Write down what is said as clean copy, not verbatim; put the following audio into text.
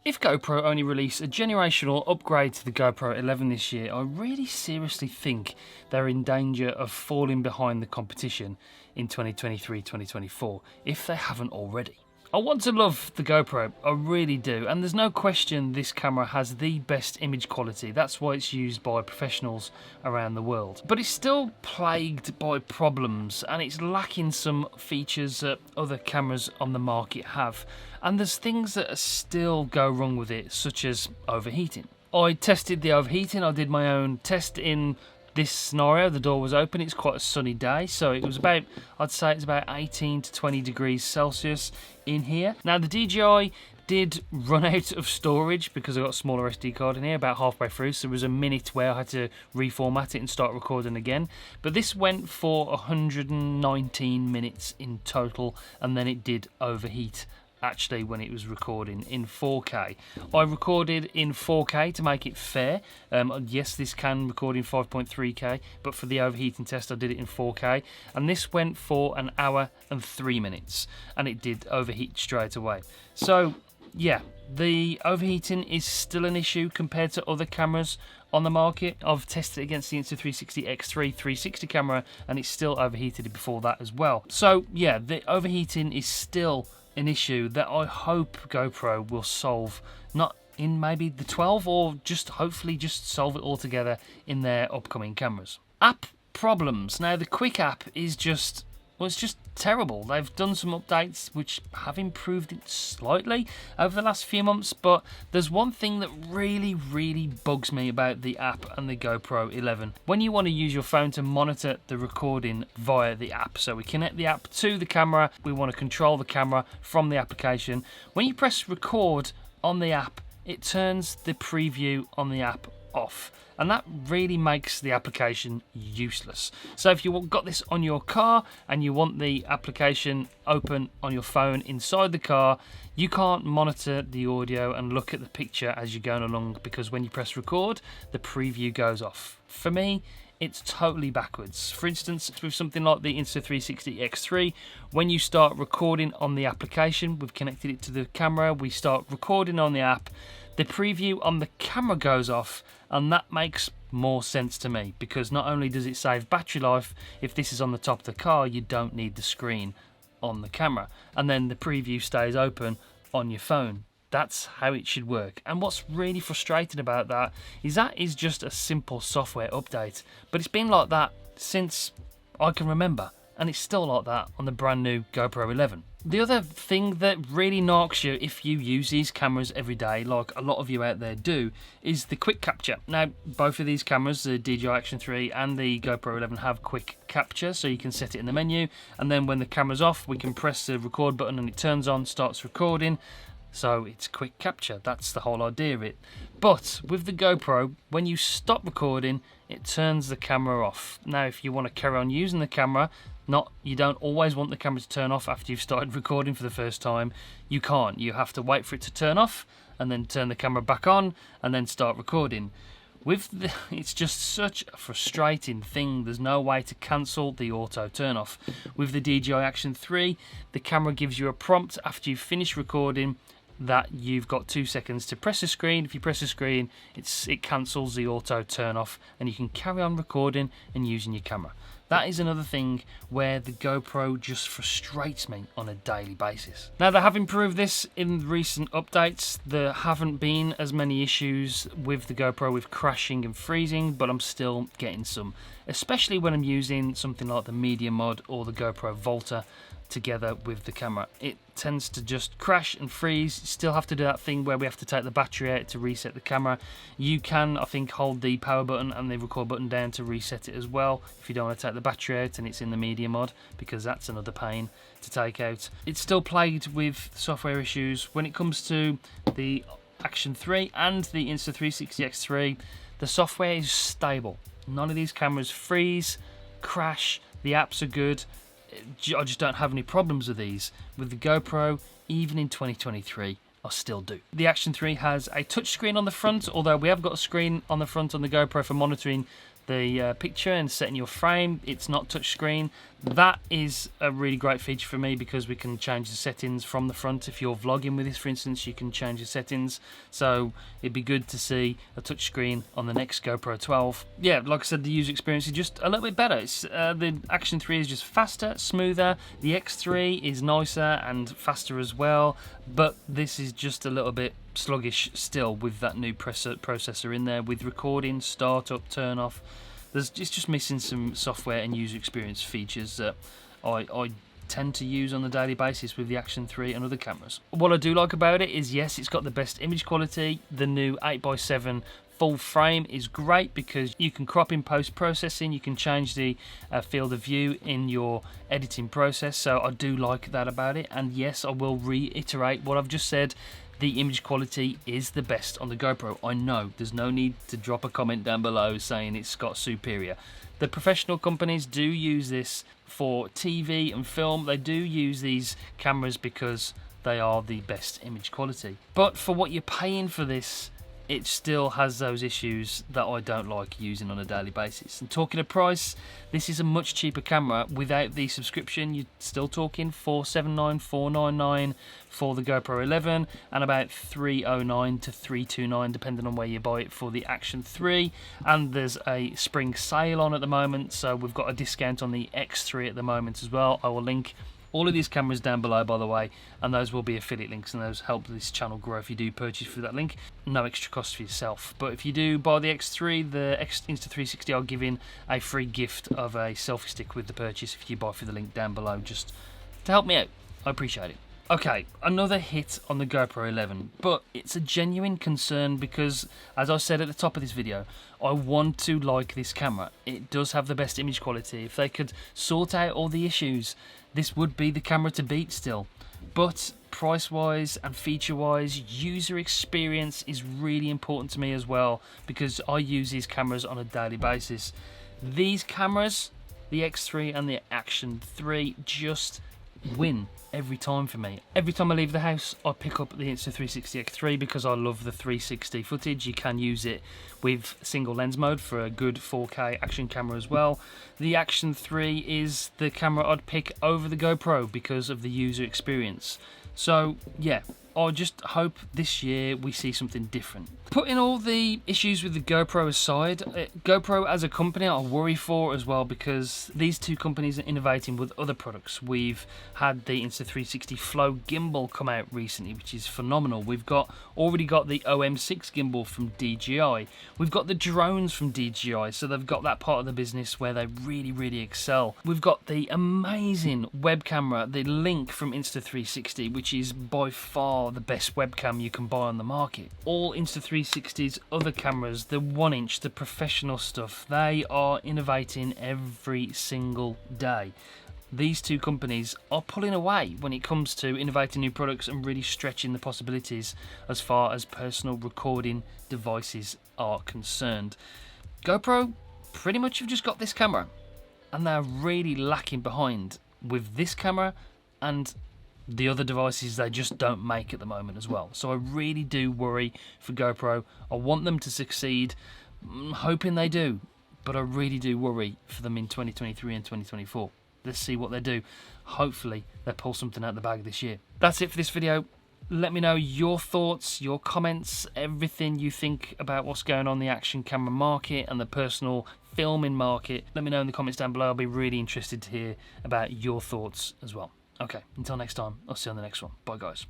If GoPro only release a generational upgrade to the GoPro 11 this year, I really seriously think they're in danger of falling behind the competition in 2023-2024 if they haven't already. I want to love the GoPro, I really do, and there's no question this camera has the best image quality. That's why it's used by professionals around the world. But it's still plagued by problems, and it's lacking some features that other cameras on the market have. And there's things that still go wrong with it, such as overheating. I tested the overheating. I did my own test in this scenario. The door was open. It's quite a sunny day, so it was about, I'd say it's about 18 to 20 degrees Celsius in here. Now the DJI did run out of storage because I got a smaller SD card in here about halfway through, so there was a minute where I had to reformat it and start recording again. But this went for 119 minutes in total, and then it did overheat actually when it was recording in 4K. I recorded in 4K to make it fair. Yes, this can record in 5.3K, but for the overheating test I did it in 4K, and this went for 1 hour and 3 minutes, and it did overheat straight away. So yeah, the overheating is still an issue compared to other cameras on the market. I've tested it against the Insta360 X3 360 camera, and it's still overheated before that as well. So yeah, the overheating is still an issue that I hope GoPro will solve, not in maybe the 12, or just hopefully just solve it altogether in their upcoming cameras. App problems. Now the Quick app is just, well, it's just terrible. They've done some updates which have improved it slightly over the last few months, but there's one thing that really bugs me about the app and the GoPro 11. When you want to use your phone to monitor the recording via the app, so we connect the app to the camera, we want to control the camera from the application. When you press record on the app, it turns the preview on the app off, and that really makes the application useless. So if you've got this on your car and you want the application open on your phone inside the car, you can't monitor the audio and look at the picture as you're going along, because when you press record, the preview goes off. For me, it's totally backwards. For instance, with something like the Insta360 X3, when you start recording on the application, we've connected it to the camera, we start recording on the app, the preview on the camera goes off, and that makes more sense to me, because not only does it save battery life, if this is on the top of the car, you don't need the screen on the camera, and then the preview stays open on your phone. That's how it should work. And what's really frustrating about that is just a simple software update, but it's been like that since I can remember, and it's still like that on the brand new GoPro 11. The other thing that really knocks you if you use these cameras every day, like a lot of you out there do, is the quick capture. Now, both of these cameras, the DJI Action 3 and the GoPro 11, have quick capture, so you can set it in the menu, and then when the camera's off, we can press the record button and it turns on, starts recording. So it's quick capture. That's the whole idea of it. But with the GoPro, when you stop recording, it turns the camera off. Now, if you want to carry on using the camera, you don't always want the camera to turn off after you've started recording for the first time. You can't. You have to wait for it to turn off and then turn the camera back on and then start recording. It's just such a frustrating thing. There's no way to cancel the auto turn off. With the DJI Action 3, the camera gives you a prompt after you've finished recording that you've got 2 seconds to press the screen. If you press the screen, it cancels the auto turn off, and you can carry on recording and using your camera. That is another thing where the GoPro just frustrates me on a daily basis. Now, they have improved this in recent updates. There haven't been as many issues with the GoPro with crashing and freezing, but I'm still getting some, especially when I'm using something like the Media Mod or the GoPro Volta together with the camera. It tends to just crash and freeze. You still have to do that thing where we have to take the battery out to reset the camera. You can, I think, hold the power button and the record button down to reset it as well if you don't want to take the battery out and it's in the Media Mod, because that's another pain to take out. It's still plagued with software issues. When it comes to the Action 3 and the Insta360 X3, the software is stable. None of these cameras freeze, crash, the apps are good. I just don't have any problems with these. With the GoPro, even in 2023, I still do. The Action 3 has a touchscreen on the front, although we have got a screen on the front on the GoPro for monitoring the picture and setting your frame. It's not touchscreen. That is a really great feature for me because we can change the settings from the front. If you're vlogging with this, for instance, you can change the settings. So it'd be good to see a touchscreen on the next GoPro 12. Yeah, like I said, the user experience is just a little bit better. The Action 3 is just faster, smoother. The X3 is nicer and faster as well, but this is just a little bit sluggish still with that new processor in there, with recording, start up, turn off. It's just missing some software and user experience features that I tend to use on a daily basis with the Action 3 and other cameras. What I do like about it is, yes, it's got the best image quality. The new 8x7 full frame is great because you can crop in post-processing, you can change the field of view in your editing process, so I do like that about it. And yes, I will reiterate what I've just said. The image quality is the best on the GoPro. I know, there's no need to drop a comment down below saying it's got superior. The professional companies do use this for TV and film. They do use these cameras because they are the best image quality. But for what you're paying for this, it still has those issues that I don't like using on a daily basis. And talking of price, this is a much cheaper camera without the subscription. You're still talking $479, $499 for the GoPro 11 and about $309 to $329 depending on where you buy it for the Action 3. And there's a spring sale on at the moment, so we've got a discount on the X3 at the moment as well. I will link all of these cameras down below, by the way, and those will be affiliate links, and those help this channel grow if you do purchase through that link. No extra cost for yourself. But if you do buy the X3, the Insta360, I'll give in a free gift of a selfie stick with the purchase if you buy through the link down below, just to help me out. I appreciate it. Okay, another hit on the GoPro 11, but it's a genuine concern because, as I said at the top of this video, I want to like this camera. It does have the best image quality. If they could sort out all the issues, this would be the camera to beat still. But price-wise and feature-wise, user experience is really important to me as well because I use these cameras on a daily basis. These cameras, the X3 and the Action 3, just win every time for me. Every time I leave the house, I pick up the Insta360 X3 because I love the 360 footage. You can use it with single lens mode for a good 4K action camera as well. The Action 3 is the camera I'd pick over the GoPro because of the user experience. So yeah, I just hope this year we see something different. Putting all the issues with the GoPro aside, GoPro as a company I worry for as well because these two companies are innovating with other products. We've had the Insta360 Flow gimbal come out recently, which is phenomenal. We've already got the OM6 gimbal from DJI. We've got the drones from DJI, so they've got that part of the business where they really excel. We've got the amazing web camera, the Link from Insta360, which is by far the best webcam you can buy on the market. All Insta360's other cameras, the 1-inch, the professional stuff, they are innovating every single day. These two companies are pulling away when it comes to innovating new products and really stretching the possibilities as far as personal recording devices are concerned. GoPro pretty much have just got this camera and they're really lacking behind with this camera and the other devices they just don't make at the moment as well. So I really do worry for GoPro. I want them to succeed. I'm hoping they do, but I really do worry for them in 2023 and 2024. Let's see what they do. Hopefully they pull something out of the bag this year. That's it for this video. Let me know your thoughts, your comments, everything you think about what's going on in the action camera market and the personal filming market. Let me know in the comments down below. I'll be really interested to hear about your thoughts as well. Okay, until next time, I'll see you on the next one. Bye, guys.